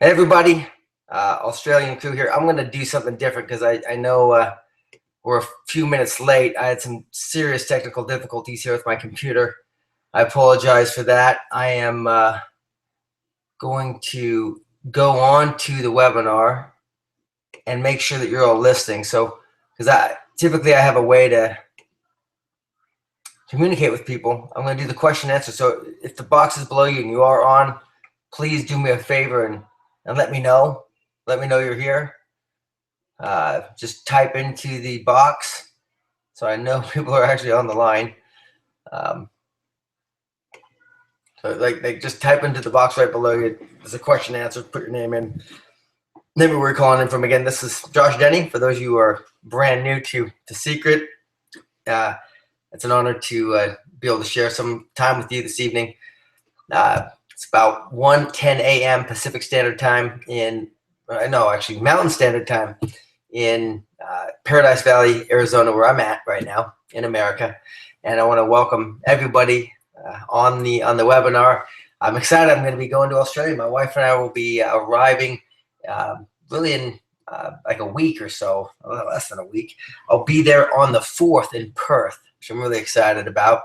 Hey everybody, Australian crew here. I'm going to do something different because I know we're a few minutes late. I had some serious technical difficulties here with my computer. I apologize for that. I am going to go on to the webinar and make sure that you're all listening. So, because typically I have a way to communicate with people. I'm going to do the question and answer. So if the box is below you and you are on, please do me a favor and let me know. Let me know you're here. Just type into the box so I know people are actually on the line. So like just type into the box right below you. There's a question and answer. Put your name in. Maybe we're calling in from again. This is Josh Denny. For those of you who are brand new to Secret, it's an honor to be able to share some time with you this evening. It's about 1:10 a.m. Pacific Standard Time actually Mountain Standard Time in Paradise Valley, Arizona, where I'm at right now in America. And I want to welcome everybody on the webinar. I'm excited. I'm going to be going to Australia. My wife and I will be arriving really in like a week or so, a little less than a week. I'll be there on the 4th in Perth, which I'm really excited about.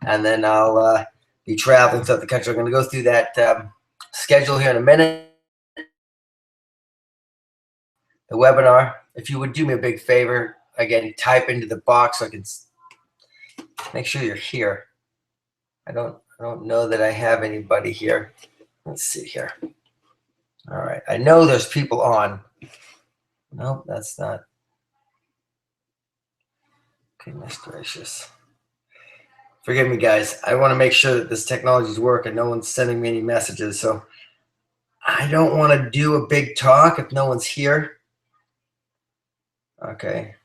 And then I'll be traveling throughout the country. I'm going to go through that schedule here in a minute. The webinar. If you would do me a big favor, again, type into the box so I can make sure you're here. I don't know that I have anybody here. Let's see here. All right. I know there's people on. Nope, that's not. Goodness gracious. Forgive me, guys. I want to make sure that this technology is working. No one's sending me any messages, so I don't want to do a big talk if no one's here. Okay.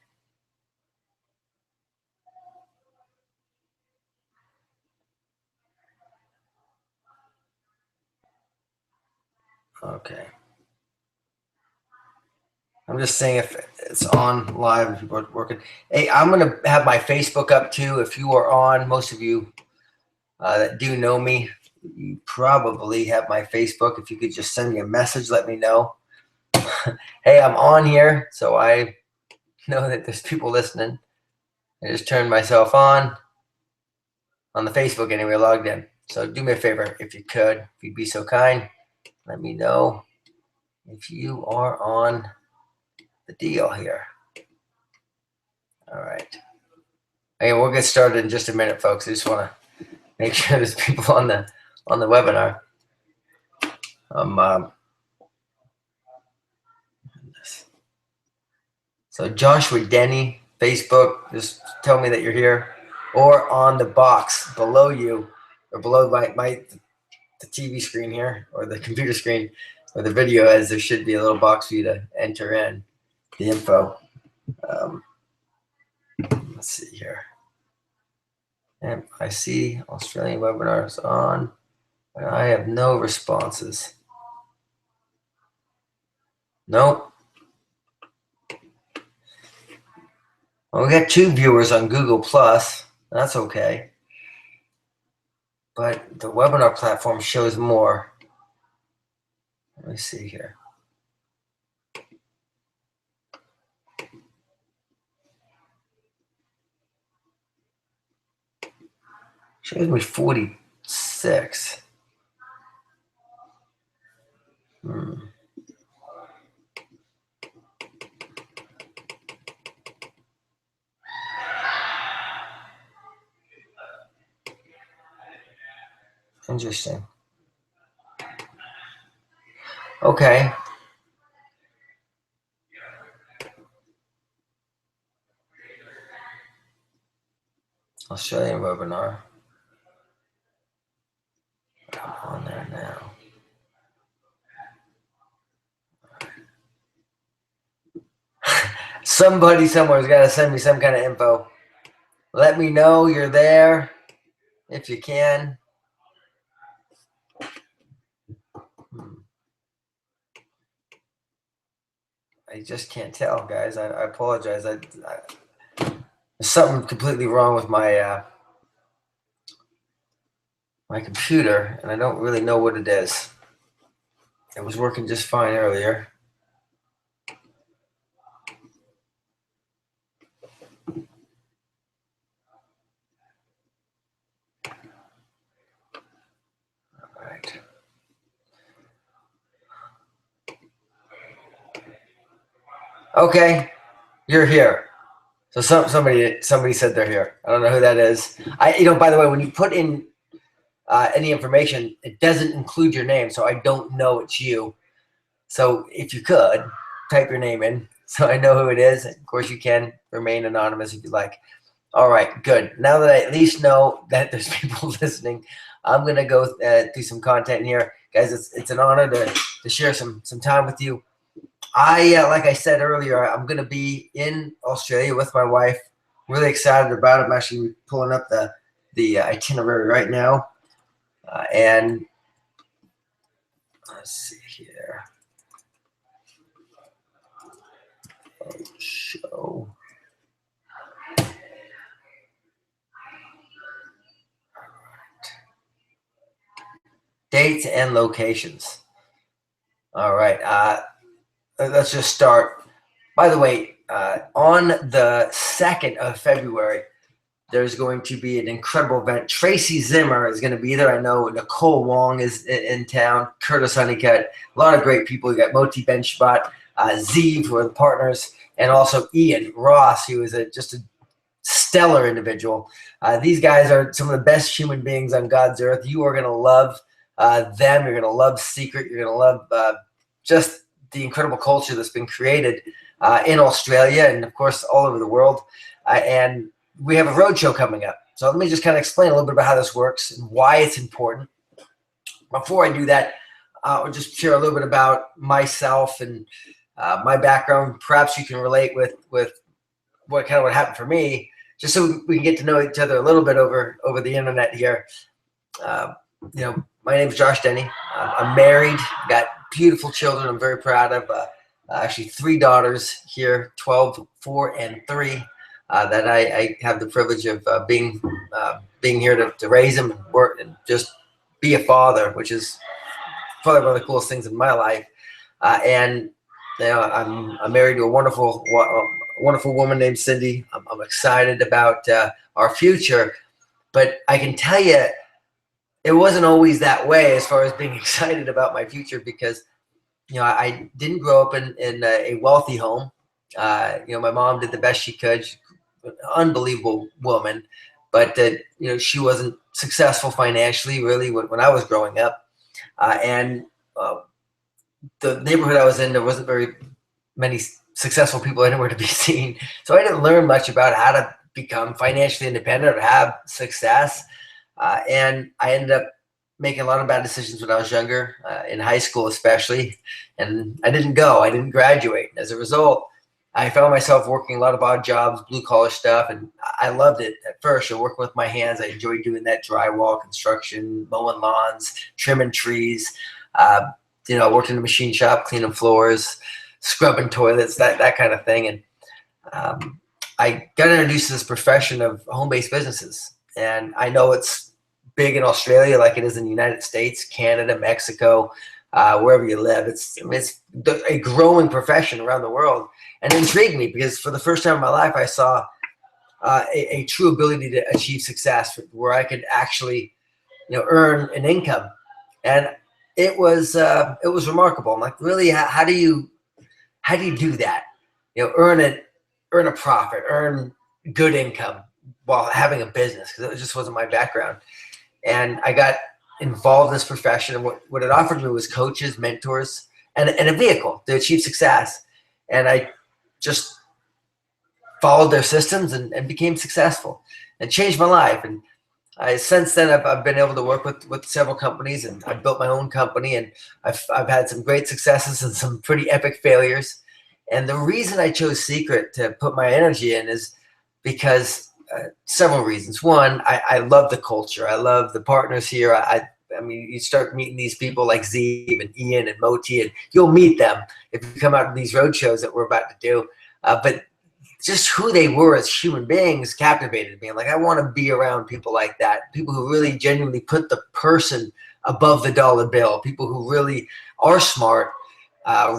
Okay. I'm just saying if it's on live and people are working. Hey, I'm going to have my Facebook up too. If you are on, most of you that do know me, you probably have my Facebook. If you could just send me a message, let me know. Hey, I'm on here, so I know that there's people listening. I just turned myself on the Facebook anyway, logged in. So do me a favor, if you could, if you'd be so kind, let me know if you are on the deal here. All right. Okay, we'll get started in just a minute, folks. I just want to make sure there's people on the webinar. So Joshua Denny, Facebook, just tell me that you're here, or on the box below you, or below the TV screen here, or the computer screen, or the video, as there should be a little box for you to enter in the info. Let's see here. And I see Australian webinars on, and I have no responses. Nope. Well, we got 2 viewers on Google Plus. That's okay. But the webinar platform shows more. Let me see here. Shows me 46. Interesting. Okay. Australian webinar. I'm on there now. Somebody somewhere's got to send me some kind of info. Let me know you're there if you can. I just can't tell, guys. I apologize. There's something completely wrong with my my computer, and I don't really know what it is. It was working just fine earlier. All right. Okay, you're here. So somebody said they're here. I don't know who that is. By the way, when you put in any information, it doesn't include your name, so I don't know it's you. So if you could type your name in, so I know who it is. Of course, you can remain anonymous if you like. All right, good. Now that I at least know that there's people listening, I'm gonna go through some content here, guys. It's an honor to share some time with you. Like I said earlier, I'm going to be in Australia with my wife. Really excited about it. I'm actually pulling up the itinerary right now. And let's see here. Show. Dates and locations. All right. Let's just start. By the way, on the 2nd of February, there's going to be an incredible event. Tracy Zimmer is going to be there. I know Nicole Wong is in town, Curtis Honeycutt, a lot of great people. You got Moti Benchbot, Zeev, who are the partners, and also Ian Ross, who is just a stellar individual. These guys are some of the best human beings on God's earth. You are going to love them. You're going to love Secret. You're going to love just the incredible culture that's been created in Australia and, of course, all over the world. And we have a roadshow coming up. So let me just kind of explain a little bit about how this works and why it's important. Before I do that, I'll just share a little bit about myself and my background. Perhaps you can relate with what happened for me, just so we can get to know each other a little bit over the internet here. My name is Josh Denny. I'm married, got beautiful children I'm very proud of. Actually 3 daughters here, 12, 4, and 3. That I have the privilege of being here to raise them and work and just be a father, which is probably one of the coolest things in my life. And I'm married to a wonderful woman named Cindy. I'm excited about our future, but I can tell you, it wasn't always that way as far as being excited about my future, because I didn't grow up in a wealthy home. My mom did the best she could. She's an unbelievable woman, but she wasn't successful financially really when I was growing up. And the neighborhood I was in, there wasn't very many successful people anywhere to be seen. So I didn't learn much about how to become financially independent or have success. And I ended up making a lot of bad decisions when I was younger, in high school especially. And I didn't graduate. As a result, I found myself working a lot of odd jobs, blue collar stuff, and I loved it at first. Working with my hands, I enjoyed doing that: drywall, construction, mowing lawns, trimming trees. I worked in a machine shop, cleaning floors, scrubbing toilets, that kind of thing. And I got introduced to this profession of home-based businesses. And I know it's big in Australia like it is in the United States, Canada, Mexico, wherever you live. It's a growing profession around the world. And it intrigued me because for the first time in my life, I saw a true ability to achieve success where I could actually, earn an income. And it was remarkable. I'm like, really, how do you do that? Earn a profit, earn good income while having a business, because it just wasn't my background. And I got involved in this profession, and what it offered me was coaches, mentors, and a vehicle to achieve success. And I just followed their systems and became successful and changed my life. And since then, I've been able to work with several companies, and I've built my own company, and I've had some great successes and some pretty epic failures. And the reason I chose Secret to put my energy in is because several reasons. One, I love the culture. I love the partners here. I mean, you start meeting these people like Zeev and Ian and Moti, and you'll meet them if you come out to these road shows that we're about to do. But just who they were as human beings captivated me. Like, I want to be around people like that, people who really genuinely put the person above the dollar bill, people who really are smart,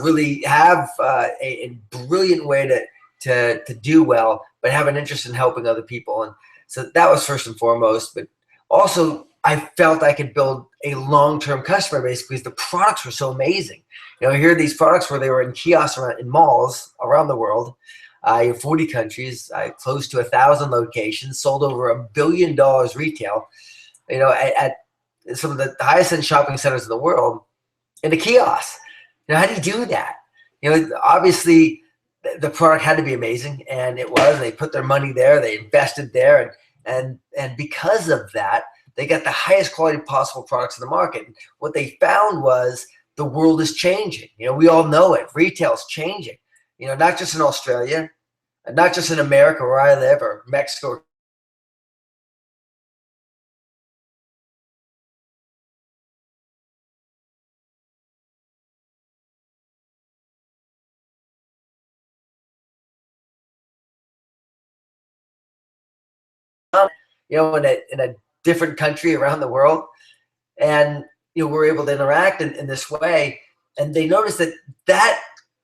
really have a brilliant way to do well, but have an interest in helping other people. And so that was first and foremost. But also, I felt I could build a long-term customer base because the products were so amazing. Here are these products where they were in kiosks in malls around the world, 40 countries, close to 1,000 locations, sold over $1 billion retail. At some of the highest end shopping centers in the world, in a kiosk. How do you do that? Obviously the product had to be amazing, and it was. They put their money there, they invested there, and because of that, they got the highest quality possible products in the market. And what they found was the world is changing. We all know it. Retail is changing. Not just in Australia, not just in America where I live, or Mexico. In a different country around the world, and we're able to interact in this way. And they noticed that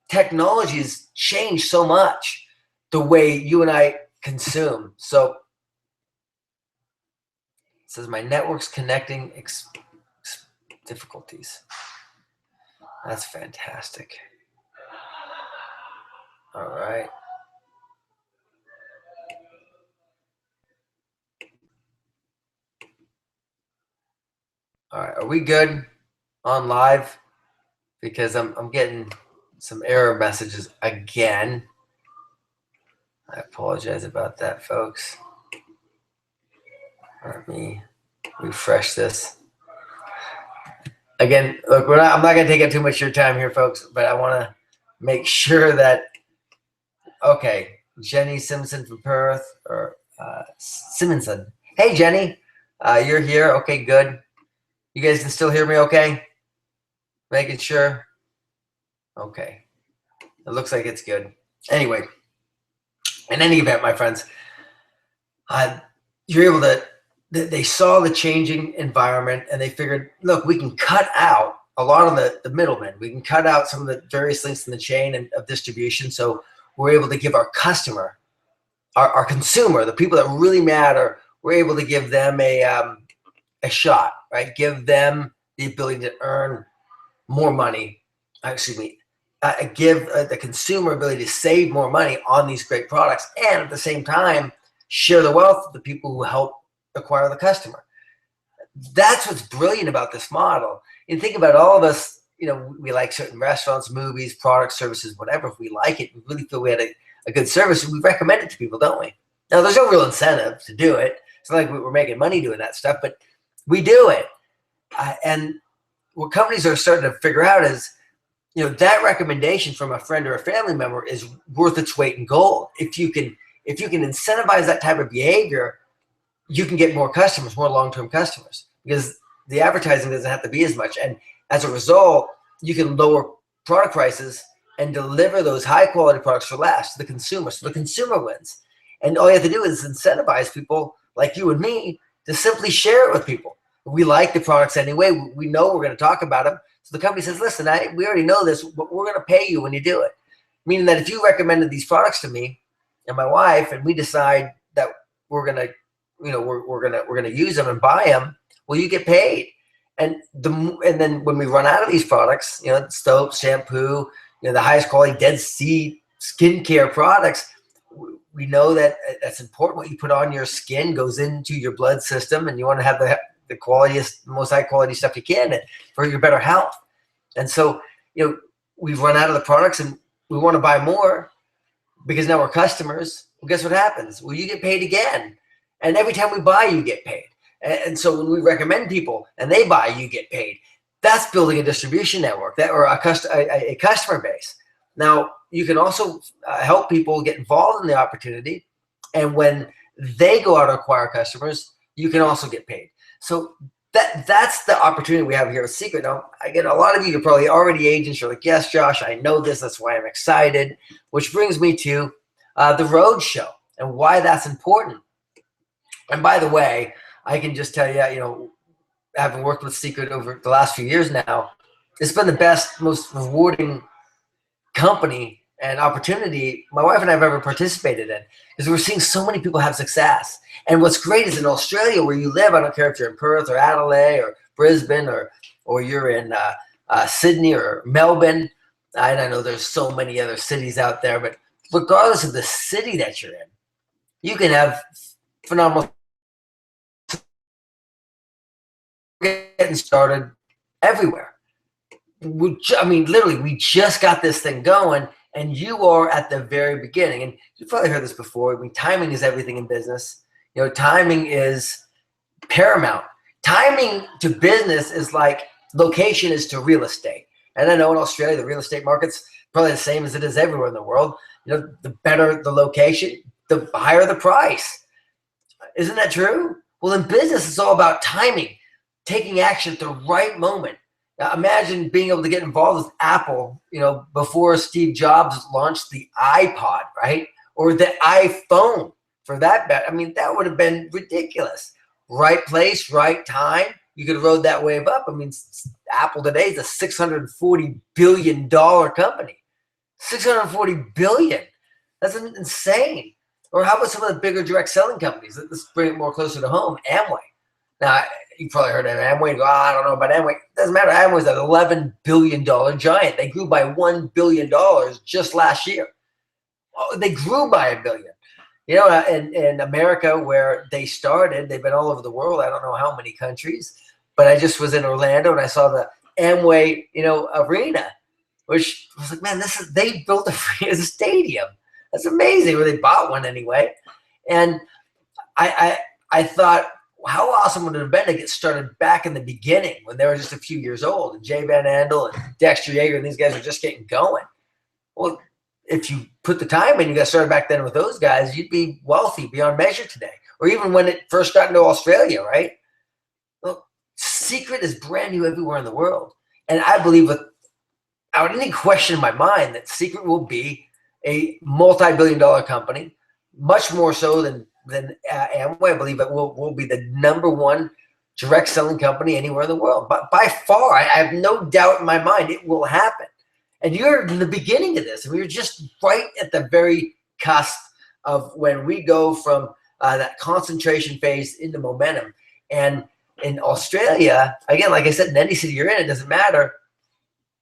technology has changed so much the way you and I consume. So it says my network's connecting difficulties. That's fantastic. All right. All right, are we good on live? Because I'm getting some error messages again. I apologize about that, folks. Let me refresh this. Again, look, I'm not going to take up too much of your time here, folks, but I want to make sure that, okay, Jenny Simpson from Perth, or Simonson. Hey, Jenny, you're here. Okay, good. You guys can still hear me okay? Making sure. Okay. It looks like it's good. Anyway, in any event, my friends, you're able to, they saw the changing environment, and they figured, look, we can cut out a lot of the middlemen. We can cut out some of the various links in the chain of distribution. So we're able to give our customer, our consumer, the people that really matter, we're able to give them a shot, right? Give them the ability to earn more money. Excuse me. Give the consumer ability to save more money on these great products, and at the same time share the wealth with the people who help acquire the customer. That's what's brilliant about this model. And think about all of us, we like certain restaurants, movies, products, services, whatever. If we like it, we really feel we had a good service, we recommend it to people, don't we? Now, there's no real incentive to do it. It's not like we're making money doing that stuff, but we do it. And what companies are starting to figure out is, that recommendation from a friend or a family member is worth its weight in gold. If you can incentivize that type of behavior, you can get more customers, more long-term customers, because the advertising doesn't have to be as much. And as a result, you can lower product prices and deliver those high-quality products for less to the consumer. So the consumer wins. And all you have to do is incentivize people like you and me to simply share it with people. We like the products anyway. We know we're going to talk about them. So the company says, listen, we already know this, but we're going to pay you when you do it. Meaning that if you recommended these products to me and my wife, and we decide that we're going to, we're going to use them and buy them, well, you get paid. And then when we run out of these products, soap, shampoo, the highest quality Dead Sea skincare products, we know that that's important. What you put on your skin goes into your blood system, and you want to have the qualitiest, most high quality stuff you can for your better health. And so, we've run out of the products and we want to buy more because now we're customers. Well, guess what happens? Well, you get paid again. And every time we buy, you get paid. And so when we recommend people and they buy, you get paid. That's building a distribution network or a customer base. Now, you can also help people get involved in the opportunity. And when they go out and acquire customers, you can also get paid. So that's the opportunity we have here at Secret. Now, again, a lot of you are probably already agents. You're like, yes, Josh, I know this. That's why I'm excited. Which brings me to the road show and why that's important. And by the way, I can just tell you, having worked with Secret over the last few years now, it's been the best, most rewarding company and opportunity my wife and I have ever participated in, because we're seeing so many people have success. And what's great is in Australia, where you live, I don't care if you're in Perth or Adelaide or Brisbane or you're in Sydney or Melbourne. And I know there's so many other cities out there, but regardless of the city that you're in, you can have phenomenal getting started everywhere. Literally, we just got this thing going, and you are at the very beginning. And you've probably heard this before. I mean, timing is everything in business. You know, timing is paramount. Timing to business is like location is to real estate. And I know in Australia, the real estate market's probably the same as it is everywhere in the world. You know, the better the location, the higher the price. Isn't that true? Well, in business, it's all about timing, taking action at the right moment. Now, imagine being able to get involved with Apple, you know, before Steve Jobs launched the iPod, right? Or the iPhone, for that matter. I mean, that would have been ridiculous. Right place, right time. You could have rode that wave up. I mean, Apple today is a $640 billion company. $640 billion. That's insane. Or how about some of the bigger direct selling companies? Let's bring it more closer to home. Amway. Now, you probably heard of Amway. You go, I don't know about Amway. It doesn't matter. Amway's an $11 billion giant. They grew by $1 billion just last year. Oh, they grew by $1 billion. You know, in America, where they started, they've been all over the world. I don't know how many countries, but I just was in Orlando and I saw the Amway, you know, arena, which was like, man, they built a stadium. That's amazing. Or they bought one anyway. And I thought, how awesome would it have been to get started back in the beginning when they were just a few years old, and Jay Van Andel and Dexter Yeager and these guys are just getting going. Well, if you put the time in, you got started back then with those guys, you'd be wealthy beyond measure today. Or even when it first got into Australia, right? Well, Secret is brand new everywhere in the world. And I believe without any question in my mind that Secret will be a multi-billion-dollar company, much more so than Amway. I believe it will be the #1 direct selling company anywhere in the world. But by far, I have no doubt in my mind it will happen. And you're in the beginning of this. I mean, you're just right at the very cusp of when we go from that concentration phase into momentum. And in Australia, again, like I said, in any city you're in, it doesn't matter.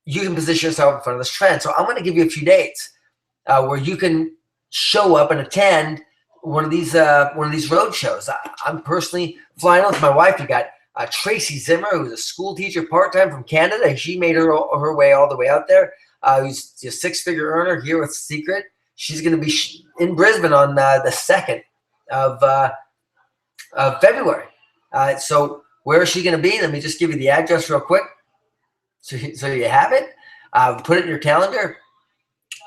You can position yourself in front of this trend. So I'm going to give you a few dates where you can show up and attend one of these road shows. I'm personally flying with my wife. You got Tracy Zimmer, who's a school teacher part-time from Canada. She made her way all the way out there. Who's a 6-figure earner here with Secret. She's going to be in Brisbane on the 2nd of February. So where is she going to be? Let me just give you the address real quick. So you have it. Put it in your calendar.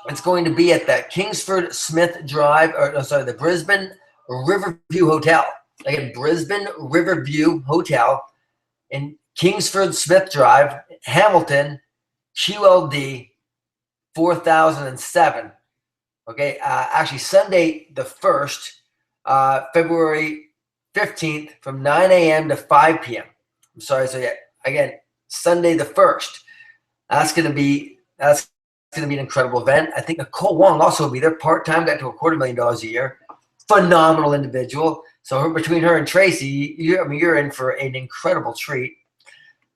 It's going to be at the Kingsford Smith Drive, the Brisbane Riverview Hotel. Again, Brisbane Riverview Hotel in Kingsford Smith Drive, Hamilton, QLD 4007. Okay, actually Sunday the 1st, February 15th from 9 a.m. to 5 p.m. I'm sorry, so yeah, again, Sunday the 1st. That's going to be an incredible event. I think Nicole Wong also will be there part-time, got to $250,000 a year. Phenomenal individual. So between her and Tracy, you're in for an incredible treat.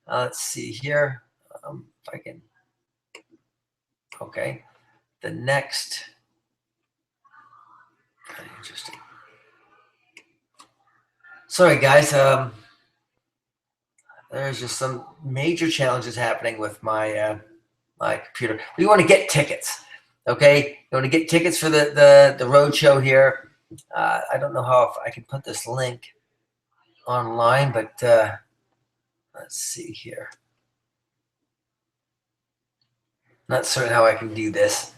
Let's see here. If I can. Okay. The next. Very interesting. Sorry, guys. There's just some major challenges happening with my my computer. We want to get tickets. Okay, you want to get tickets for the road show here. I don't know how I can put this link online, but let's see here. Not certain how I can do this.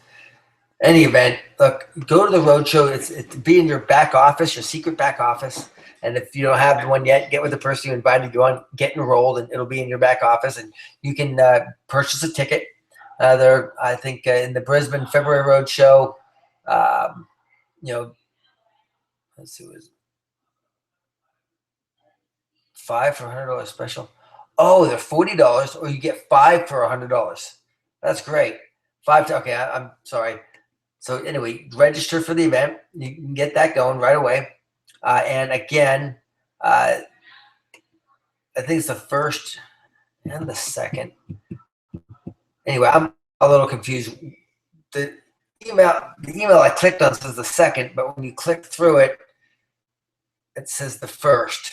Any event, look, go to the road show. It's be in your back office, your secret back office. And if you don't have one yet, get with the person you invited you on, get enrolled, and it'll be in your back office. And you can purchase a ticket. I think in the Brisbane February Road Show, let's see, was $5 for $100 special. Oh, they're $40, or you get 5 for $100. That's great. 5 to, okay, I'm sorry. So anyway, register for the event. You can get that going right away. And again, I think it's the first and the second. Anyway, I'm a little confused. The email I clicked on says the second, but when you click through it, it says the first.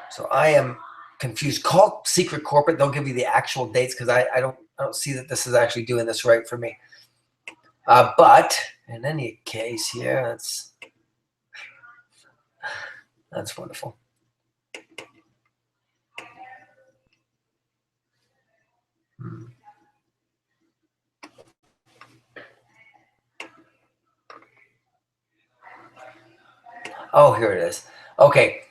So I am confused. Call Secret Corporate. They'll give you the actual dates, because I don't see that this is actually doing this right for me. But in any case, here, that's wonderful. Oh, here it is. Okay.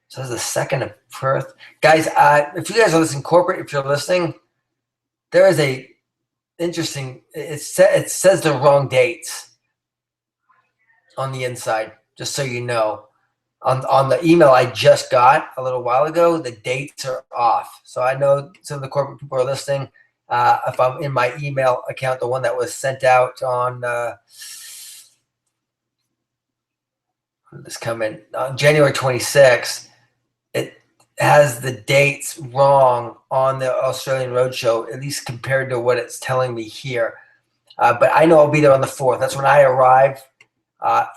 So this is the 2nd of Perth. Guys, if you guys are listening, corporate, if you're listening, there is a interesting, it says the wrong dates on the inside, just so you know. On the email I just got a little while ago, the dates are off. So I know some of the corporate people are listening. If I'm in my email account, the one that was sent out on January 26th, it has the dates wrong on the Australian Roadshow, at least compared to what it's telling me here. But I know I'll be there on the 4th. That's when I arrive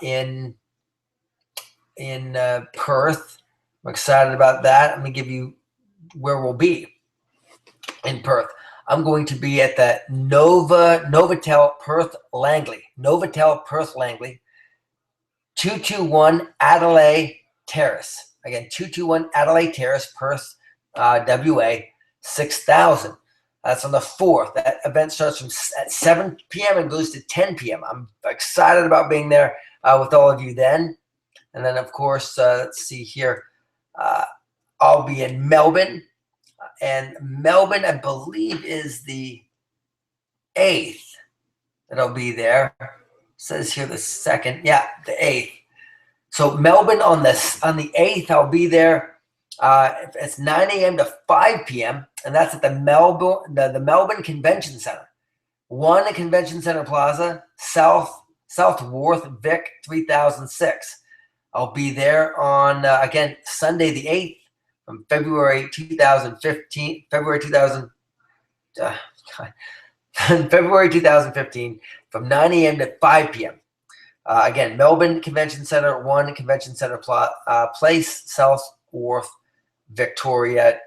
in Perth. I'm excited about that. I'm going to give you where we'll be in Perth. I'm going to be at the Novotel Perth Langley. Novotel Perth Langley, 221 Adelaide Terrace. Again, 221 Adelaide Terrace, Perth, WA, 6,000. That's on the 4th. That event starts at 7 p.m. and goes to 10 p.m. I'm excited about being there with all of you then. And then, of course, let's see here. I'll be in Melbourne. And Melbourne, I believe, is the 8th that I'll be there. It says here the 2nd. Yeah, the 8th. So Melbourne on the 8th, I'll be there. It's 9 a.m. to 5 p.m. And that's at the Melbourne Convention Center. 1 Convention Center Plaza, South Wharf, Vic, 3006. I'll be there on, again, Sunday the 8th from February 2015, February 2015 from 9 a.m. to 5 p.m. Again, Melbourne Convention Center, 1 Convention Center Place, South Wharf, Victoria,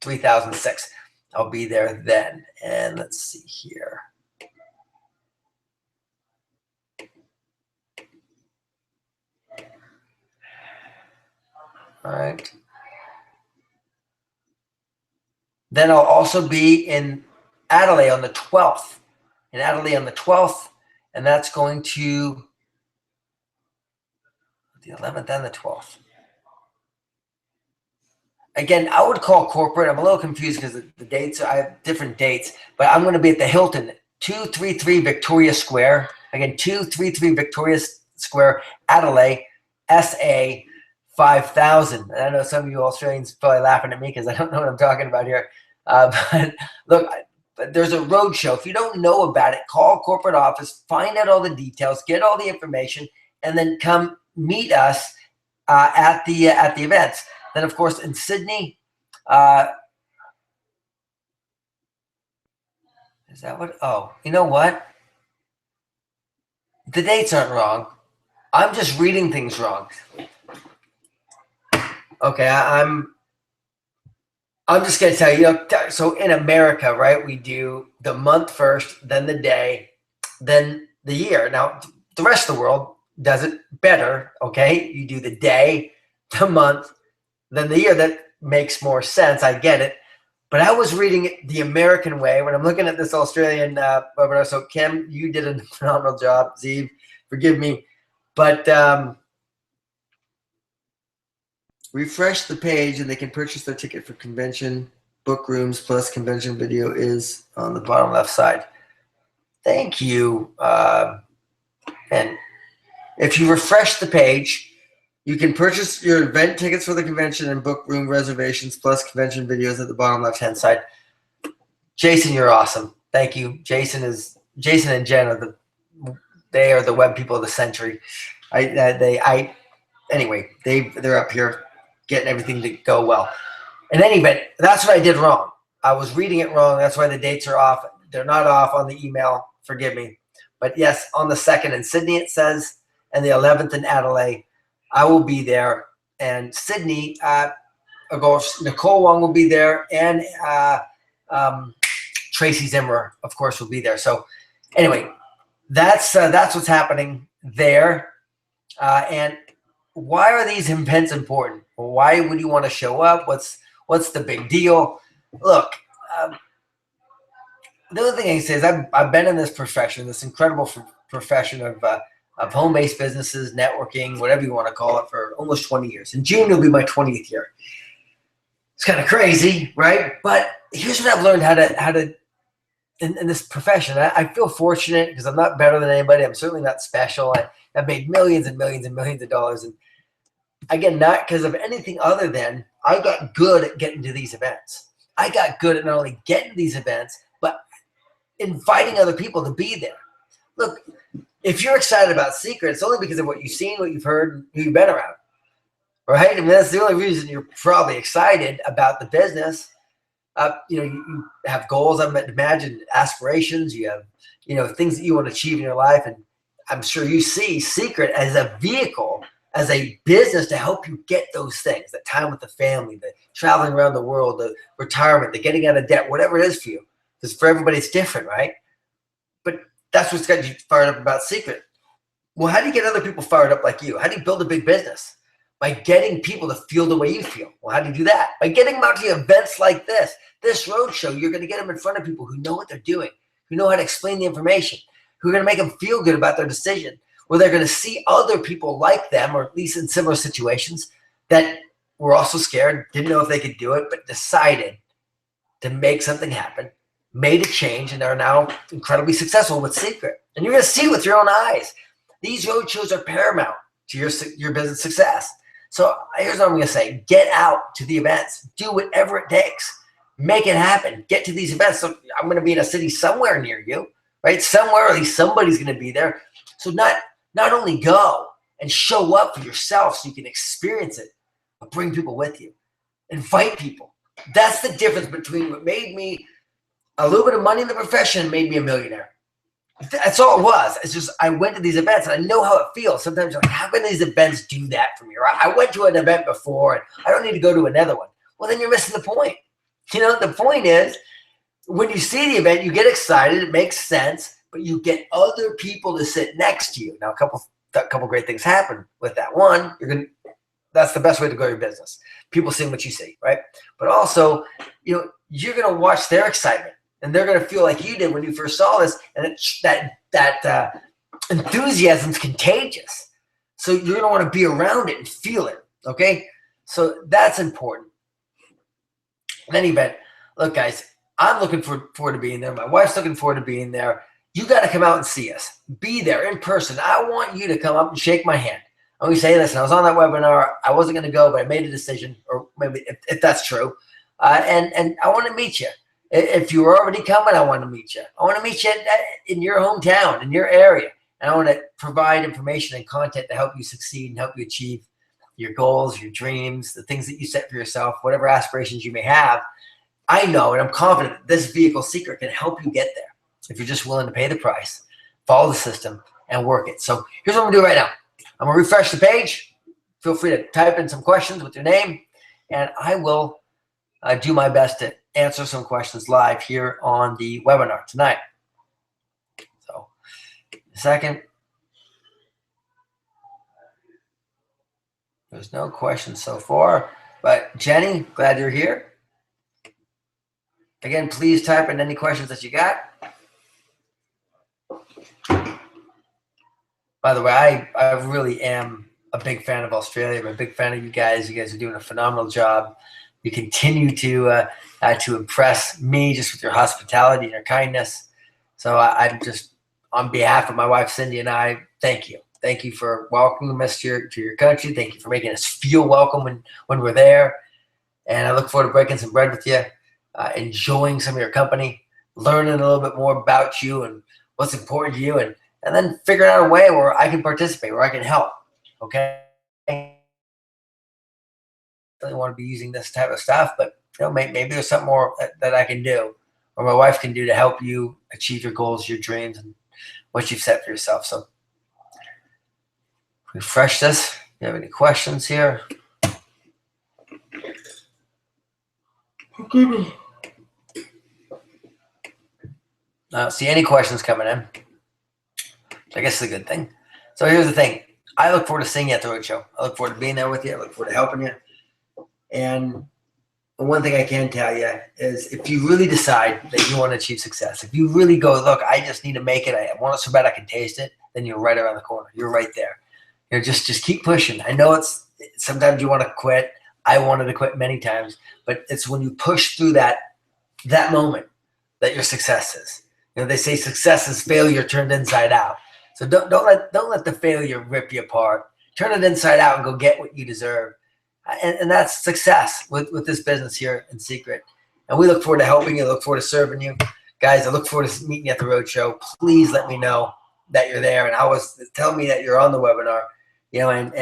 3006. I'll be there then. And let's see here. All right. Then I'll also be in Adelaide on the 12th. In Adelaide on the 12th, and that's going to the 11th and the 12th. Again, I would call corporate. I'm a little confused because the dates, I have different dates, but I'm going to be at the Hilton, 233 Victoria Square. Again, 233 Victoria Square, Adelaide, SA 5,000. And I know some of you Australians are probably laughing at me because I don't know what I'm talking about here. But look, there's a road show. If you don't know about it, call corporate office, find out all the details, get all the information, and then come meet us at the events. Then, of course, in Sydney, is that what? Oh, you know what? The dates aren't wrong. I'm just reading things wrong. Okay, I'm just going to tell you, so in America, right, we do the month first, then the day, then the year. Now, the rest of the world does it better, okay? You do the day, the month, then the year. That makes more sense. I get it. But I was reading it the American way when I'm looking at this Australian webinar. So, Kim, you did a phenomenal job. Zeev, forgive me. But refresh the page and they can purchase their ticket for convention. Book rooms plus convention video is on the bottom left side. Thank you. And if you refresh the page, You can purchase your event tickets for the convention and book room reservations plus convention videos at the bottom left-hand side. Jason, you're awesome. Thank you. Jason and Jen are the web people of the century. Anyway, they're up here getting everything to go well. In any event, that's what I did wrong. I was reading it wrong. That's why the dates are off. They're not off on the email. Forgive me. But yes, on the 2nd in Sydney it says, and the 11th in Adelaide, I will be there. And Sydney, Nicole Wong will be there, and Tracy Zimmer, of course, will be there. So anyway, that's what's happening there. And why are these events important? Why would you want to show up? What's the big deal? Look, the other thing I can say is I've been in this profession, this incredible profession of home-based businesses, networking, whatever you want to call it, for almost 20 years. In June, it'll be my 20th year. It's kind of crazy, right? But here's what I've learned how to in this profession. I feel fortunate because I'm not better than anybody. I'm certainly not special. I've made millions and millions and millions of dollars. And again, not because of anything other than I got good at getting to these events. I got good at not only getting to these events, but inviting other people to be there. Look, if you're excited about Secret, it's only because of what you've seen, what you've heard, who you've been around, right? I mean, that's the only reason you're probably excited about the business. You have goals, I imagine, aspirations. You have, things that you want to achieve in your life. And I'm sure you see Secret as a vehicle, as a business to help you get those things, the time with the family, the traveling around the world, the retirement, the getting out of debt, whatever it is for you. Because for everybody, it's different, right? But that's what's got you fired up about Secret. Well, how do you get other people fired up like you? How do you build a big business? By getting people to feel the way you feel. Well, how do you do that? By getting them out to events like this roadshow. You're going to get them in front of people who know what they're doing, who know how to explain the information, who are going to make them feel good about their decision, where they're going to see other people like them, or at least in similar situations, that were also scared, didn't know if they could do it, but decided to make something happen, made a change, and are now incredibly successful with Secret. And you're going to see with your own eyes. These roadshows are paramount to your business success. So here's what I'm going to say. Get out to the events. Do whatever it takes. Make it happen. Get to these events. So I'm going to be in a city somewhere near you, right? Somewhere, at least somebody's going to be there. So not only go and show up for yourself so you can experience it, but bring people with you. Invite people. That's the difference between what made me a little bit of money in the profession and made me a millionaire. That's all it was. It's just I went to these events and I know how it feels. Sometimes you're like, how can these events do that for me? Or I went to an event before and I don't need to go to another one. Well, then you're missing the point. The point is when you see the event, you get excited. It makes sense, but you get other people to sit next to you. Now, a couple great things happen with that. One, that's the best way to grow your business. People seeing what you see, right? But also, you're going to watch their excitement. And they're going to feel like you did when you first saw this, and that enthusiasm's contagious. So you're going to want to be around it and feel it, okay? So that's important. In any event, look, guys, I'm looking forward to being there. My wife's looking forward to being there. You got to come out and see us. Be there in person. I want you to come up and shake my hand. I'm going to say, listen, I was on that webinar. I wasn't going to go, but I made a decision, or maybe if that's true. And I want to meet you. If you were already coming, I want to meet you. I want to meet you in your hometown, in your area. And I want to provide information and content to help you succeed and help you achieve your goals, your dreams, the things that you set for yourself, whatever aspirations you may have. I know, and I'm confident that this vehicle Secret can help you get there if you're just willing to pay the price, follow the system, and work it. So here's what I'm going to do right now. I'm going to refresh the page. Feel free to type in some questions with your name, and I will do my best to answer some questions live here on the webinar tonight. So, a second. There's no questions so far, but Jenny, glad you're here. Again, please type in any questions that you got. By the way, I really am a big fan of Australia. I'm a big fan of you guys. You guys are doing a phenomenal job. You continue to impress me just with your hospitality and your kindness. So I'm just, on behalf of my wife, Cindy, and I, thank you. Thank you for welcoming us to your country. Thank you for making us feel welcome when we're there. And I look forward to breaking some bread with you, enjoying some of your company, learning a little bit more about you and what's important to you, and then figuring out a way where I can participate, where I can help. Okay. I really want to be using this type of stuff, but maybe there's something more that I can do, or my wife can do to help you achieve your goals, your dreams, and what you've set for yourself. So refresh this. If you have any questions here? I don't see any questions coming in. I guess it's a good thing. So here's the thing. I look forward to seeing you at the roadshow. I look forward to being there with you. I look forward to helping you. And one thing I can tell you is, if you really decide that you want to achieve success, if you really go, look, I just need to make it, I want it so bad I can taste it, then you're right around the corner. You're right there. Just keep pushing. I know sometimes you want to quit. I wanted to quit many times, but it's when you push through that moment that your success is. They say success is failure turned inside out. So don't let the failure rip you apart. Turn it inside out and go get what you deserve. And that's success with this business here in Secret. And we look forward to helping you. Look forward to serving you. Guys, I look forward to meeting you at the roadshow. Please let me know that you're there. And tell me that you're on the webinar. Let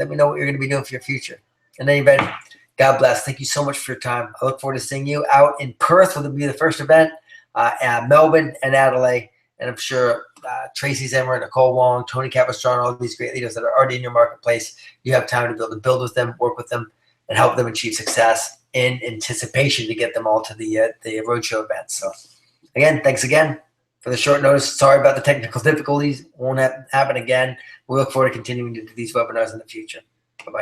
me know what you're going to be doing for your future. In any event, God bless. Thank you so much for your time. I look forward to seeing you out in Perth, will be the first event, at Melbourne and Adelaide. And I'm sure Tracy Zimmer, Nicole Wong, Tony Capistrano, all these great leaders that are already in your marketplace, you have time to be able to build with them, work with them, and help them achieve success in anticipation to get them all to the roadshow event. So again, thanks again for the short notice. Sorry about the technical difficulties. Won't happen again. We look forward to continuing to do these webinars in the future.